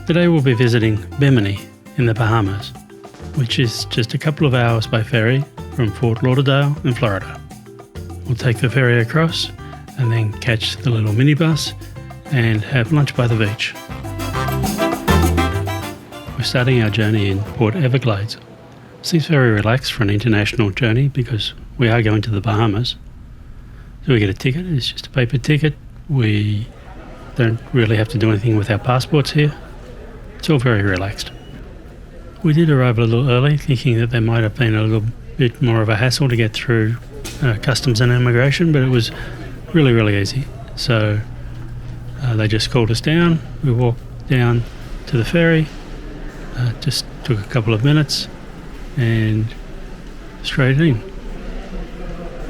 Today we'll be visiting Bimini in the Bahamas, which is just a couple of hours by ferry from Fort Lauderdale in Florida. We'll take the ferry across and then catch the little minibus and have lunch by the beach. We're starting our journey in Port Everglades. Seems very relaxed for an international journey because we are going to the Bahamas. So we get a ticket, it's just a paper ticket. We don't really have to do anything with our passports here. It's all very relaxed. We did arrive a little early, thinking that there might have been a little bit more of a hassle to get through customs and immigration, but it was really, really easy. So they just called us down. We walked down to the ferry, just took a couple of minutes and straight in.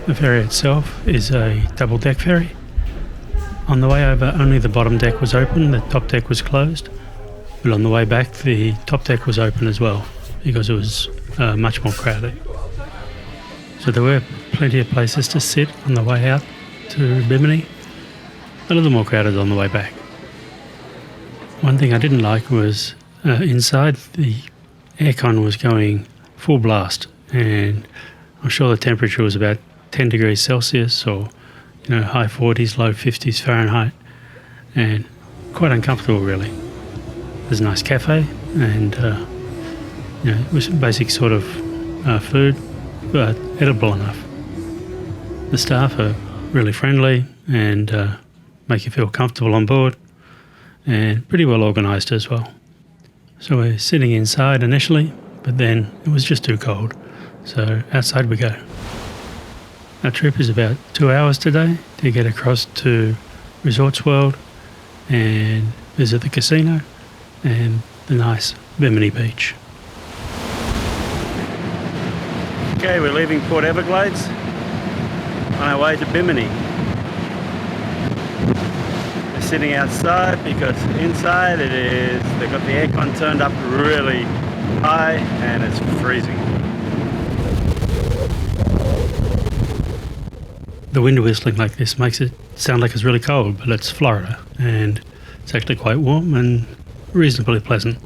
The ferry itself is a double-deck ferry. On the way over, only the bottom deck was open, the top deck was closed. But on the way back, the top deck was open as well because it was much more crowded. So there were plenty of places to sit on the way out to Bimini, a little more crowded on the way back. One thing I didn't like was inside the aircon was going full blast, and I'm sure the temperature was about 10 degrees Celsius or high 40s, low 50s Fahrenheit, and quite uncomfortable really. There's a nice cafe and it was basic sort of food, but edible enough. The staff are really friendly and make you feel comfortable on board, and pretty well organised as well. So we're sitting inside initially, but then it was just too cold, so outside we go. Our trip is about 2 hours today to get across to Resorts World and visit the casino and the nice Bimini beach. Okay, we're leaving Port Everglades on our way to Bimini. We're sitting outside because inside they've got the aircon turned up really high and it's freezing. The wind whistling like this makes it sound like it's really cold, but it's Florida and it's actually quite warm and reasonably pleasant.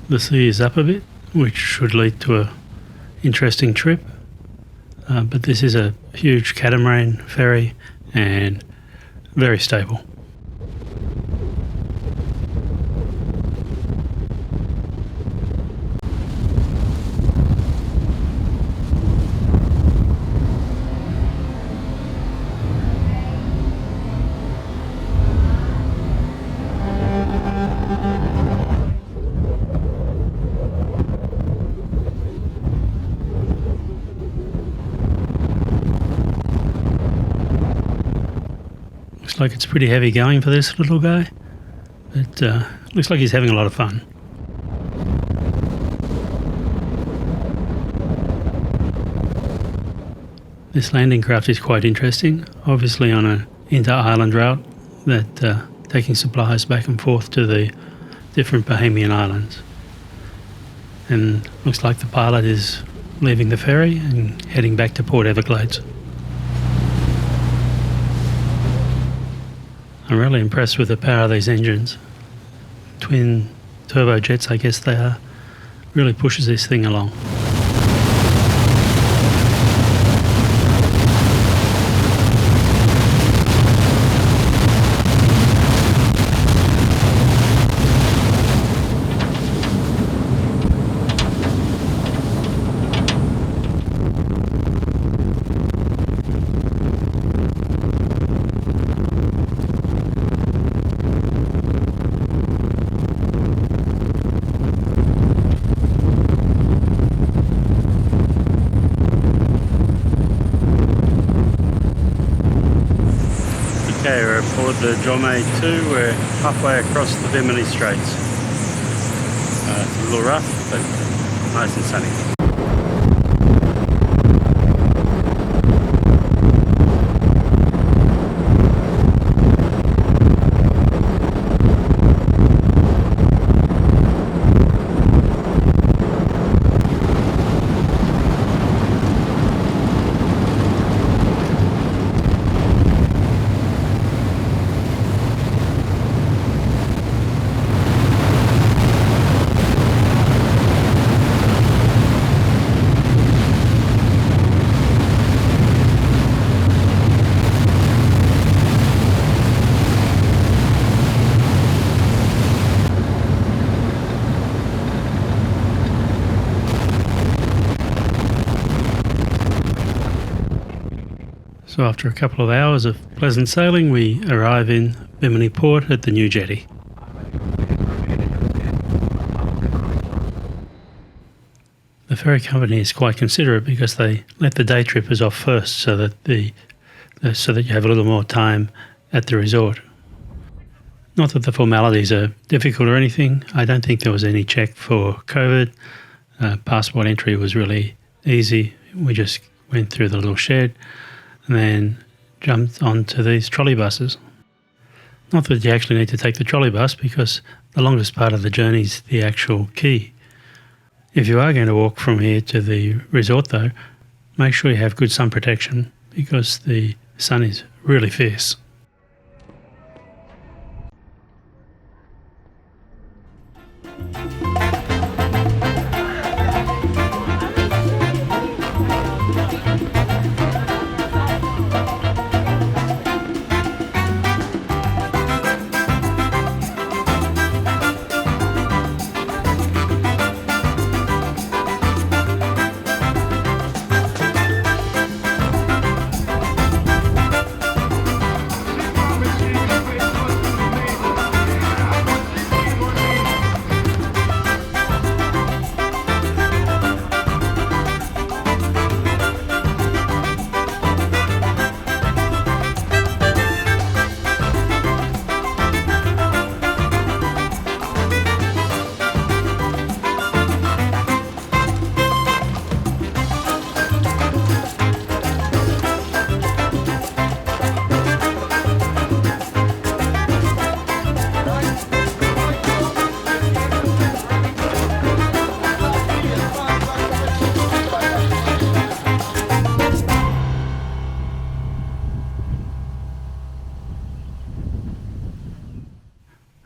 The sea is up a bit, which should lead to a interesting trip, but this is a huge catamaran ferry and very stable. Looks like it's pretty heavy going for this little guy, but looks like he's having a lot of fun. This landing craft is quite interesting, obviously on an inter-island route that taking supplies back and forth to the different Bahamian islands. And looks like the pilot is leaving the ferry and heading back to Port Everglades. I'm really impressed with the power of these engines. Twin turbojets, I guess they are, really pushes this thing along. Okay, we're aboard the Jaume II. We're halfway across the Bimini Straits. It's a little rough, but nice and sunny. So after a couple of hours of pleasant sailing, we arrive in Bimini Port at the new jetty. The ferry company is quite considerate because they let the day trippers off first so that you have a little more time at the resort. Not that the formalities are difficult or anything. I don't think there was any check for COVID. Passport entry was really easy. We just went through the little shed and then jumped onto these trolley buses. Not that you actually need to take the trolley bus because the longest part of the journey is the actual quay. If you are going to walk from here to the resort though, make sure you have good sun protection because the sun is really fierce.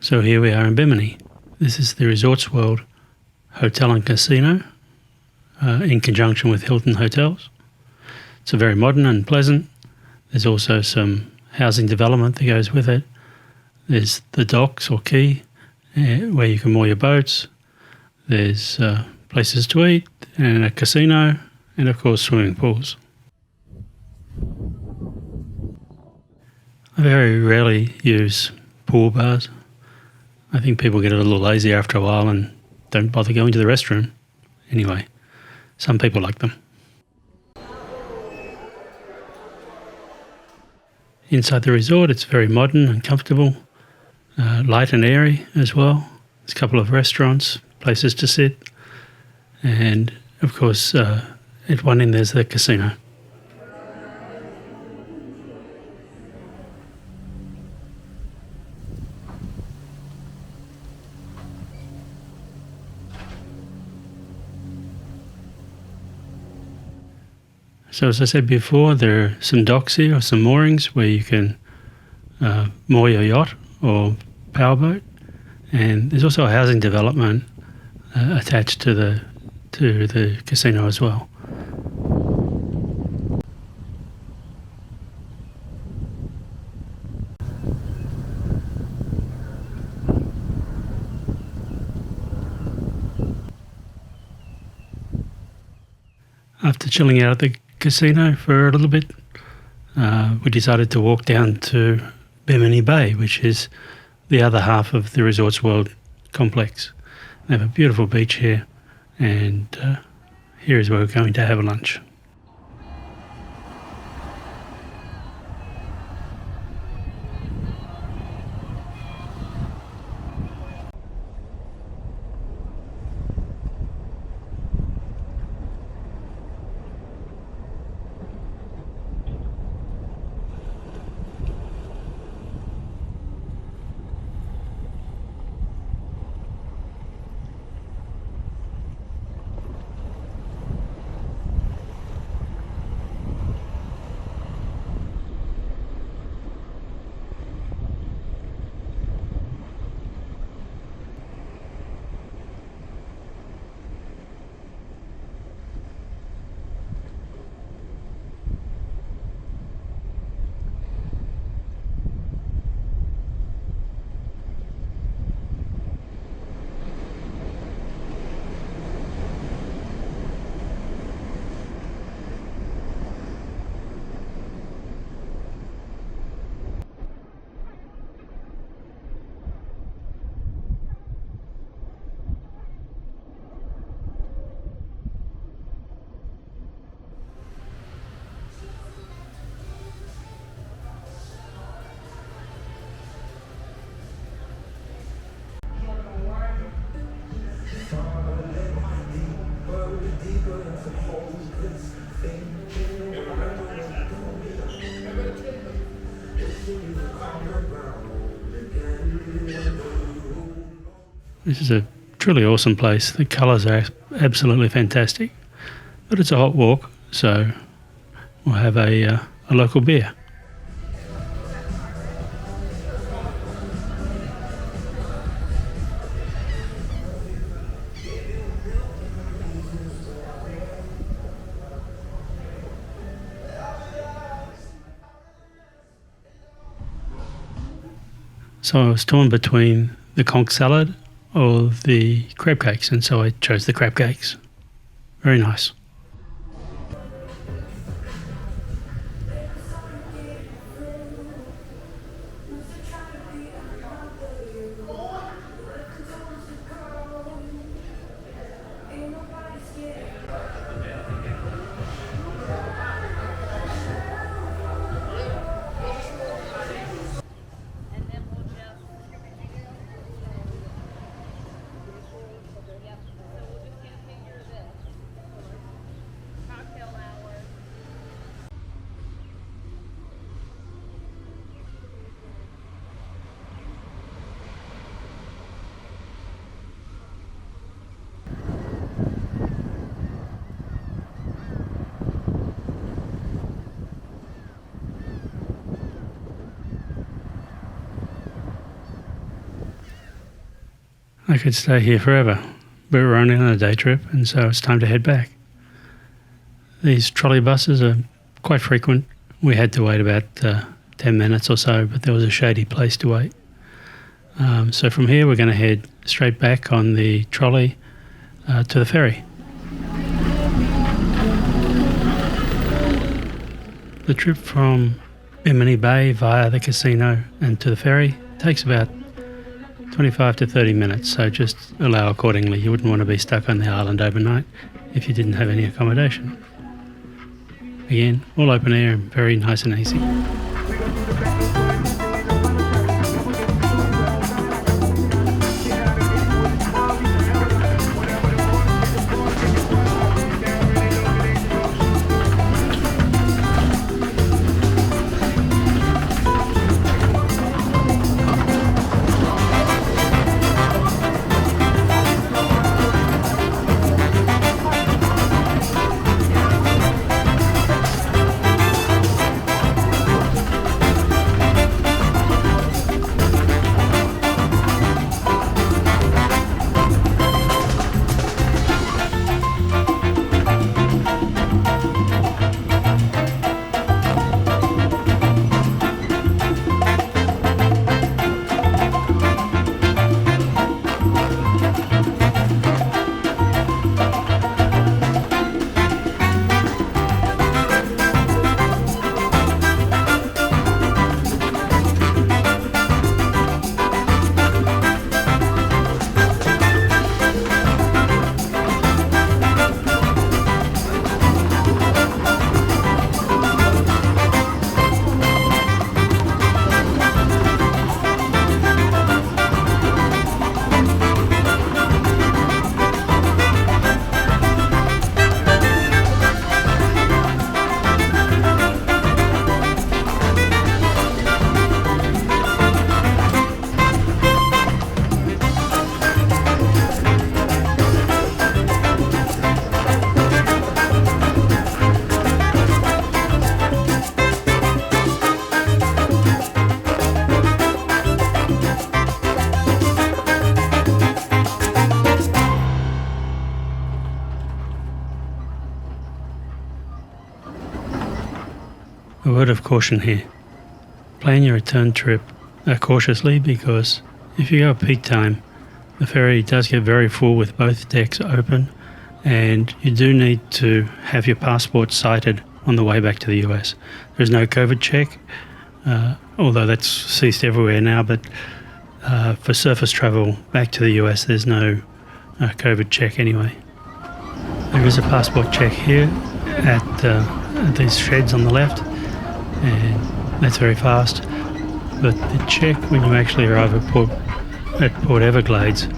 So here we are in Bimini. This is the Resorts World Hotel and Casino in conjunction with Hilton Hotels. It's a very modern and pleasant. There's also some housing development that goes with it. There's the docks or quay where you can moor your boats. There's places to eat and a casino and of course swimming pools. I very rarely use pool bars. I think people get a little lazy after a while and don't bother going to the restroom. Anyway, some people like them. Inside the resort, it's very modern and comfortable, light and airy as well. There's a couple of restaurants, places to sit, and of course, at one end there's the casino. So as I said before, there are some docks here or some moorings where you can moor your yacht or powerboat, and there's also a housing development attached to the casino as well. After chilling out at the casino for a little bit, we decided to walk down to Bimini Bay, which is the other half of the Resorts World complex. They have a beautiful beach here, and here is where we're going to have lunch. This is a truly awesome place. The colours are absolutely fantastic, but it's a hot walk, so we'll have a local beer. So I was torn between the conch salad or the crab cakes, and so I chose the crab cakes. Very nice. I could stay here forever, but we're only on a day trip, and so it's time to head back. These trolley buses are quite frequent. We had to wait about 10 minutes or so, but there was a shady place to wait. So from here we're going to head straight back on the trolley to the ferry. The trip from Bimini Bay via the casino and to the ferry takes about 25 to 30 minutes, so just allow accordingly. You wouldn't want to be stuck on the island overnight if you didn't have any accommodation. Again, all open air and very nice and easy. A word of caution here. Plan your return trip cautiously, because if you go at peak time, the ferry does get very full with both decks open, and you do need to have your passport cited on the way back to the US. There's no COVID check, although that's ceased everywhere now, but for surface travel back to the US there's no COVID check anyway. There is a passport check here at these sheds on the left, and that's very fast, but the check when you actually arrive at Port Everglades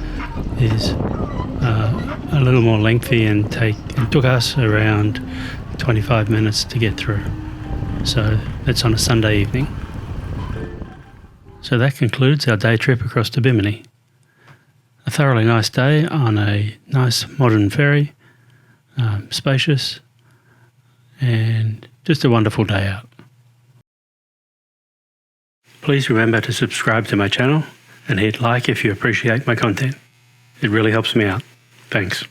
is a little more lengthy and took us around 25 minutes to get through. So that's on a Sunday evening. So that concludes our day trip across to Bimini. A thoroughly nice day on a nice modern ferry, spacious, and just a wonderful day out. Please remember to subscribe to my channel and hit like if you appreciate my content. It really helps me out. Thanks.